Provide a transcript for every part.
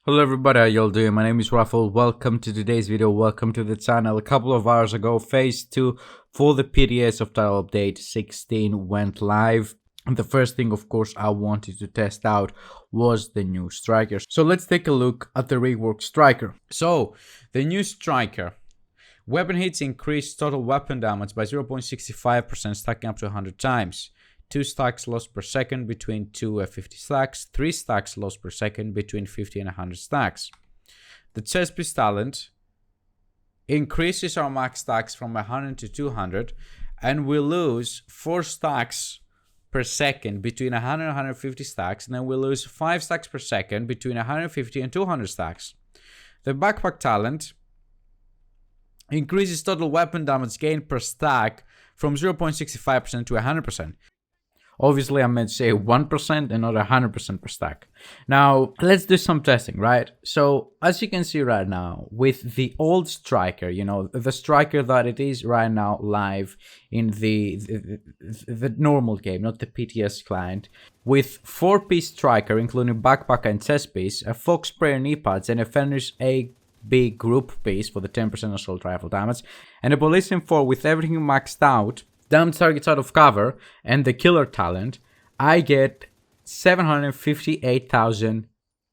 Hello everybody, how y'all doing? My name is Rafael. Welcome to today's video. Welcome to the channel. A couple of hours ago, phase 2 for the PTS of title update 16 went live. And the first thing, of course, I wanted to test out was the new striker. So let's take a look at the reworked striker. So the new striker. Weapon hits increase total weapon damage by 0.65%, stacking up to 100 times. 2 stacks lost per second between 2 and 50 stacks, 3 stacks lost per second between 50 and 100 stacks. The chest piece talent increases our max stacks from 100 to 200, and we lose 4 stacks per second between 100 and 150 stacks, and then we lose 5 stacks per second between 150 and 200 stacks. The backpack talent increases total weapon damage gain per stack from 0.65% to 100%. Obviously, I meant to say 1% and not 100% per stack. Now, let's do some testing, right? So, as you can see right now, with the old striker, the striker that it is right now live in the normal game, not the PTS client, with 4-piece striker, including backpack and chest piece, a fox sprayer knee pads, and a Fenris A-B group piece for the 10% assault rifle damage, and a police M4 with everything maxed out, damage targets out of cover, and the killer talent, I get 758,000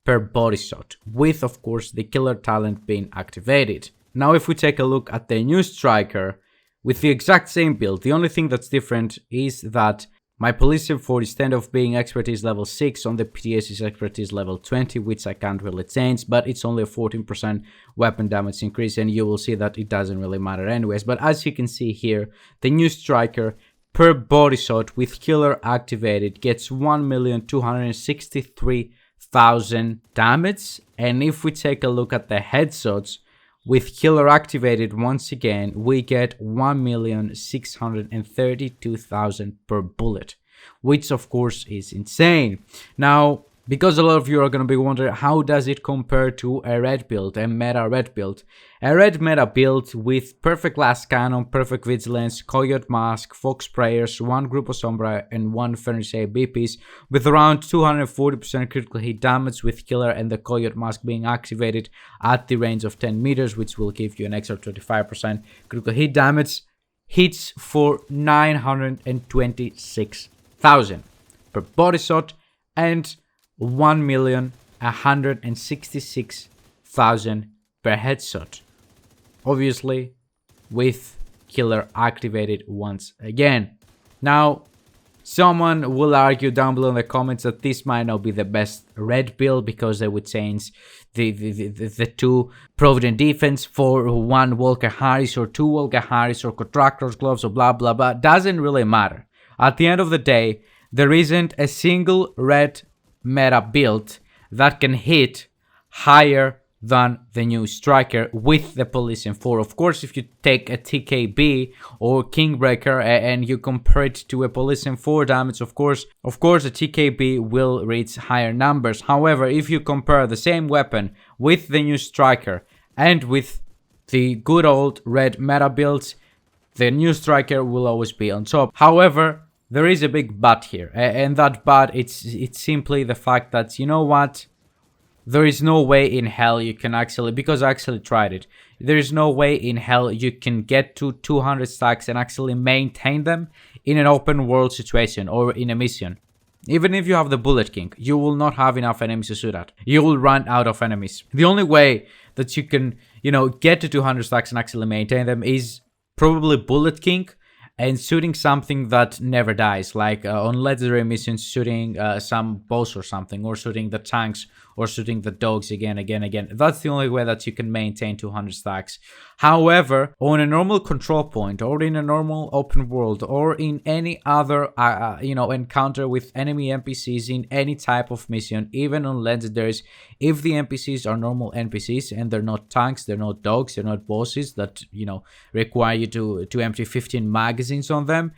per body shot, with of course the killer talent being activated. Now if we take a look at the new striker, with the exact same build, the only thing that's different is that my police M4, instead of being expertise level 6 on the PTS, is expertise level 20, which I can't really change, but it's only a 14% weapon damage increase, and you will see that it doesn't really matter anyways. But as you can see here, the new striker per body shot with killer activated gets 1,263,000 damage, and if we take a look at the headshots, with killer activated once again, we get 1,632,000 per bullet, which of course is insane. Now, because a lot of you are going to be wondering, how does it compare to a red build, a meta red build? A red meta build with perfect last cannon, perfect vigilance, coyote mask, fox sprayers, 1 group of sombra, and 1 Fenris A-B piece, with around 240% critical hit damage, with killer and the coyote mask being activated at the range of 10 meters, which will give you an extra 25% critical hit damage, hits for 926,000 per body shot, and 1,166,000 per headshot. Obviously, with killer activated once again. Now, someone will argue down below in the comments that this might not be the best red build because they would change the 2 Provident defense for 1 Walker Harris or 2 Walker Harris or contractor's gloves or blah blah blah. Doesn't really matter. At the end of the day, there isn't a single red meta build that can hit higher than the new striker with the police M4. Of course, if you take a TKB or Kingbreaker and you compare it to a police M4 damage, of course a TKB will reach higher numbers. However, if you compare the same weapon with the new striker and with the good old red meta builds, the new striker will always be on top. However, there is a big but here, and that but it's simply the fact that, you know what, there is no way in hell you can actually, because I actually tried it, there is no way in hell you can get to 200 stacks and actually maintain them in an open world situation or in a mission. Even if you have the Bullet King, you will not have enough enemies to shoot at. You will run out of enemies. The only way that you can, get to 200 stacks and actually maintain them is probably Bullet King, and shooting something that never dies, like on legendary missions, shooting some boss or something, or shooting the tanks, or shooting the dogs again. That's the only way that you can maintain 200 stacks. However, on a normal control point, or in a normal open world, or in any other, encounter with enemy NPCs in any type of mission, even on legendaries, if the NPCs are normal NPCs and they're not tanks, they're not dogs, they're not bosses that, require you to empty 15 magazines on them,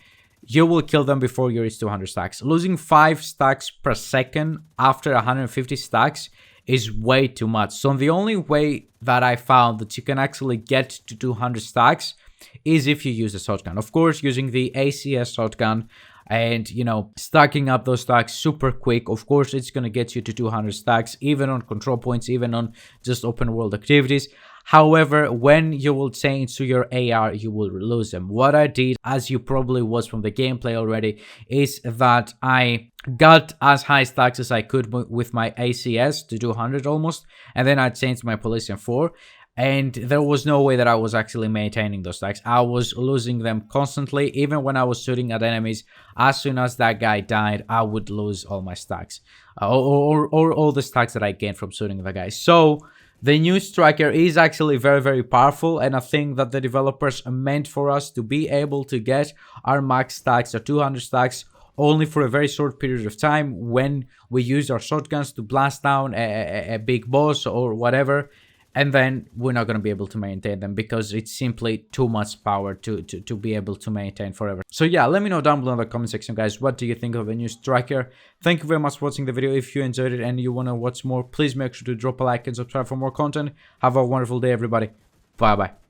you will kill them before you reach 200 stacks. Losing 5 stacks per second after 150 stacks is way too much. So the only way that I found that you can actually get to 200 stacks is if you use a shotgun. Of course, using the ACS shotgun, and you know, stacking up those stacks super quick. Of course, it's gonna get you to 200 stacks, even on control points, even on just open world activities. However, when you will change to your AR, you will lose them. What I did, as you probably was from the gameplay already, is that I got as high stacks as I could with my ACS to 200 almost, and then I changed my Police 4. And there was no way that I was actually maintaining those stacks. I was losing them constantly. Even when I was shooting at enemies, as soon as that guy died, I would lose all my stacks, or all the stacks that I gained from shooting the guy. So the new striker is actually very, very powerful, and I think that the developers meant for us to be able to get our max stacks or 200 stacks only for a very short period of time when we use our shotguns to blast down a big boss or whatever, and then we're not going to be able to maintain them because it's simply too much power to be able to maintain forever. So yeah, let me know down below in the comment section, guys, what do you think of the new striker? Thank you very much for watching the video. If you enjoyed it and you want to watch more, please make sure to drop a like and subscribe for more content. Have a wonderful day, everybody. Bye bye.